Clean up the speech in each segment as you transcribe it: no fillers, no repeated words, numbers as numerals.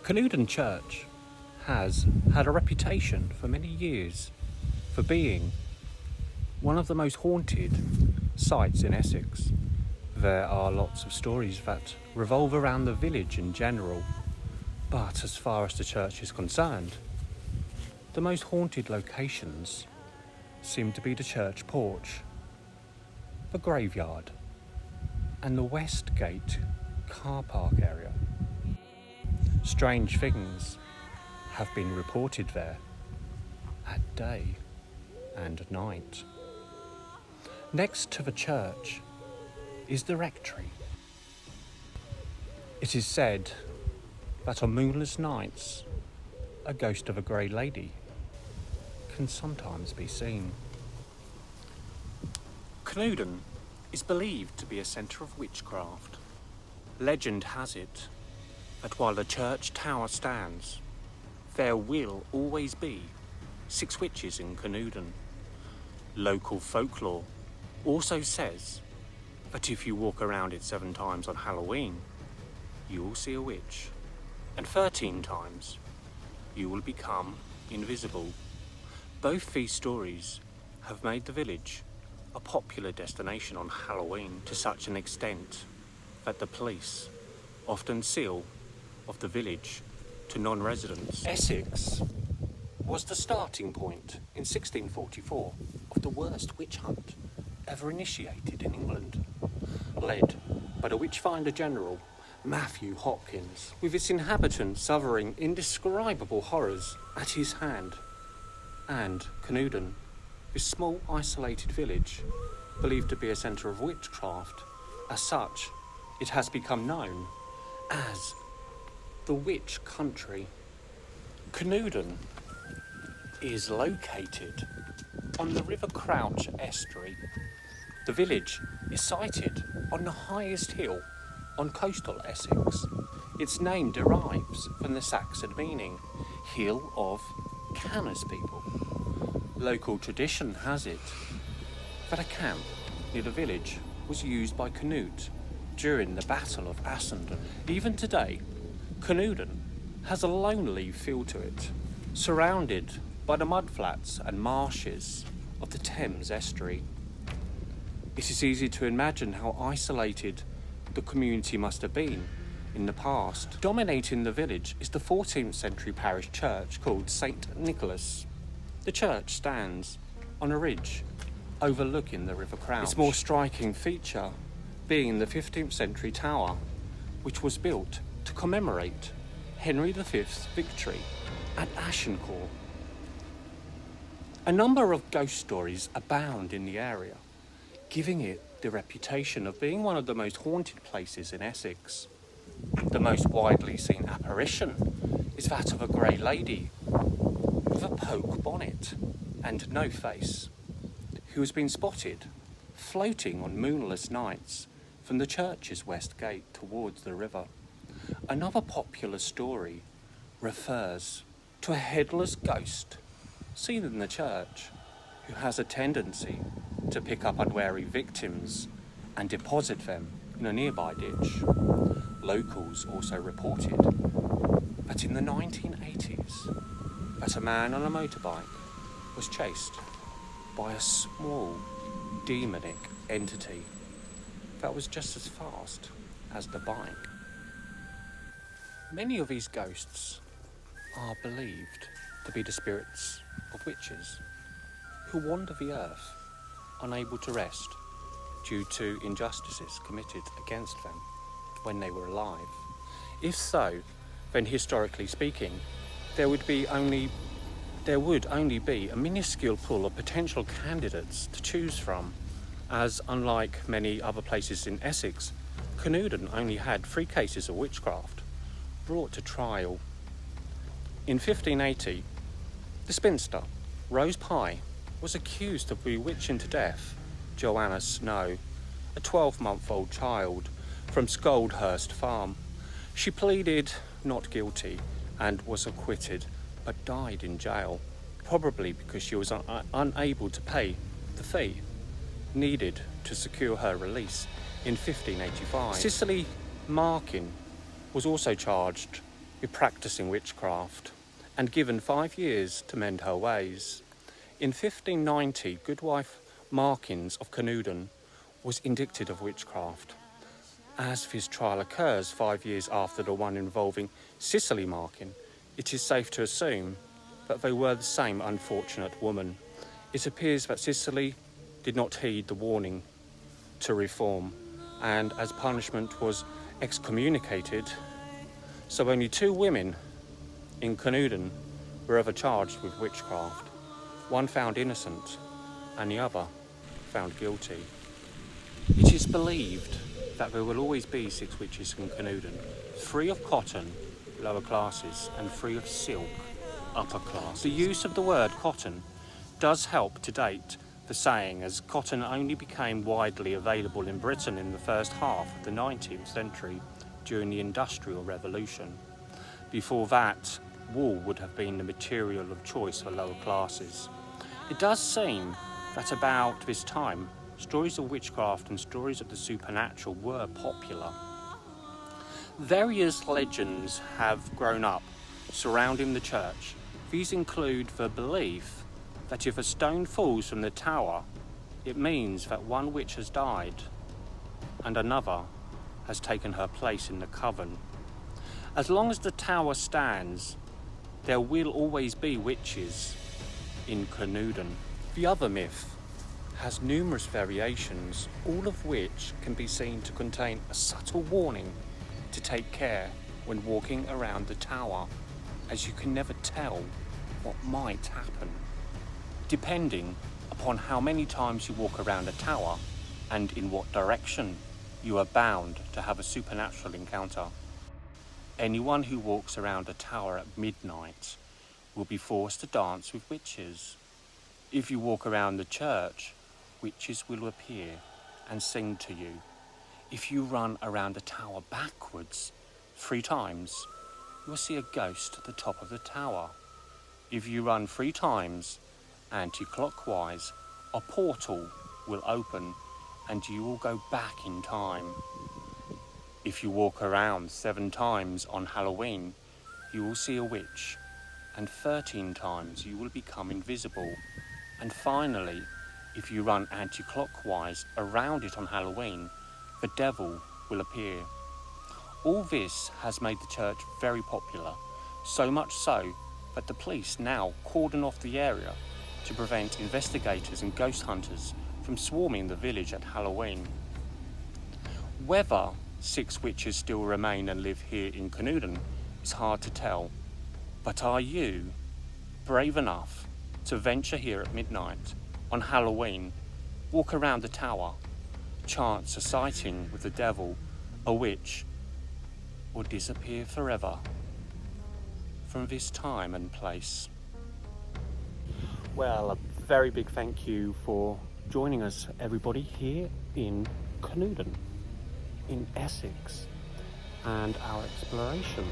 Canewdon Church has had a reputation for many years for being one of the most haunted sites in Essex. There are lots of stories that revolve around the village in general, but as far as the church is concerned, the most haunted locations seem to be the church porch, the graveyard, and the West Gate car park area. Strange things have been reported there at day and night. Next to the church is the rectory. It is said that on moonless nights, a ghost of a grey lady can sometimes be seen. Canewdon is believed to be a centre of witchcraft. Legend has it that while the church tower stands, there will always be 6 witches in Canewdon. Local folklore also says that if you walk around it 7 times on Halloween, you will see a witch, and 13 times you will become invisible. Both these stories have made the village a popular destination on Halloween to such an extent that the police often seal off the village to non-residents. Essex was the starting point in 1644 of the worst witch hunt ever initiated in England, led by the witchfinder General Matthew Hopkins, with its inhabitants suffering indescribable horrors at his hand. And Canewdon, this small isolated village, believed to be a centre of witchcraft. As such, it has become known as the Witch Country. Canewdon is located on the River Crouch Estuary. The village is sited on the highest hill on coastal Essex. Its name derives from the Saxon meaning, hill of Cana's people. Local tradition has it that a camp near the village was used by Canute during the Battle of Assandun. Even today, Canewdon has a lonely feel to it, surrounded by the mudflats and marshes of the Thames estuary. It is easy to imagine how isolated the community must have been in the past. Dominating the village is the 14th century parish church called St. Nicholas. The church stands on a ridge overlooking the River Crouch. Its more striking feature being the 15th century tower, which was built to commemorate Henry V's victory at Agincourt. A number of ghost stories abound in the area, giving it the reputation of being one of the most haunted places in Essex. The most widely seen apparition is that of a grey lady with a poke bonnet and no face, who has been spotted floating on moonless nights from the church's west gate towards the river. Another popular story refers to a headless ghost seen in the church who has a tendency to pick up unwary victims and deposit them in a nearby ditch. Locals also reported that in the 1980s that a man on a motorbike was chased by a small demonic entity that was just as fast as the bike. Many of these ghosts are believed to be the spirits of witches who wander the earth, unable to rest due to injustices committed against them when they were alive. If so, then historically speaking, there would only be a minuscule pool of potential candidates to choose from, as unlike many other places in Essex, Canewdon only had 3 cases of witchcraft brought to trial. In 1580, the spinster Rose Pye was accused of bewitching to death Joanna Snow, a 12-month-old child from Scoldhurst Farm. She pleaded not guilty and was acquitted, but died in jail, probably because she was unable to pay the fee needed to secure her release in 1585. Cicely Markin was also charged be practising witchcraft and given 5 years to mend her ways. In 1590, Goodwife Markins of Canewdon was indicted of witchcraft. As his trial occurs 5 years after the one involving Cicely Markin, it is safe to assume that they were the same unfortunate woman. It appears that Cicely did not heed the warning to reform, and as punishment was excommunicated, so only 2 women in Canewdon were ever charged with witchcraft, one found innocent and the other found guilty. It is believed that there will always be 6 witches in Canewdon, 3 of cotton, lower classes, and 3 of silk, upper class. The use of the word cotton does help to date the saying, as cotton only became widely available in Britain in the first half of the 19th century during the Industrial Revolution. Before that, wool would have been the material of choice for lower classes. It does seem that about this time, stories of witchcraft and stories of the supernatural were popular. Various legends have grown up surrounding the church. These include the belief that if a stone falls from the tower, it means that one witch has died and another has taken her place in the coven. As long as the tower stands, there will always be witches in Canewdon. The other myth has numerous variations, all of which can be seen to contain a subtle warning to take care when walking around the tower, as you can never tell what might happen, depending upon how many times you walk around a tower and in what direction you are bound to have a supernatural encounter. Anyone who walks around a tower at midnight will be forced to dance with witches. If you walk around the church, witches will appear and sing to you. If you run around the tower backwards 3 times, you will see a ghost at the top of the tower. If you run 3 times anti-clockwise, a portal will open and you will go back in time. If you walk around 7 times on Halloween, you will see a witch, and 13 times you will become invisible. And finally, if you run anti-clockwise around it on Halloween, the devil will appear. All this has made the church very popular, so much so that the police now cordon off the area to prevent investigators and ghost hunters from swarming the village at Halloween. Whether 6 witches still remain and live here in Canewdon is hard to tell, but are you brave enough to venture here at midnight on Halloween, walk around the tower, chance a sighting with the devil, a witch, or disappear forever from this time and place? Well, a very big thank you for joining us, everybody, here in Canewdon, in Essex, and our exploration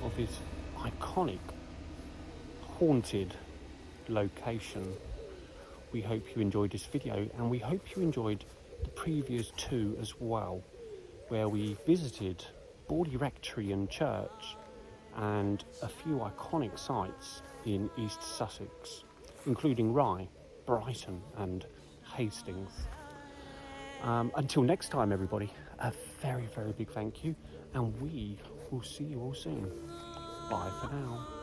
of this iconic, haunted location. We hope you enjoyed this video, and we hope you enjoyed the previous 2 as well, where we visited Borley Rectory and Church and a few iconic sites in East Sussex, including Rye, Brighton and Hastings. Until next time, everybody, a very, very big thank you, and we will see you all soon. Bye for now.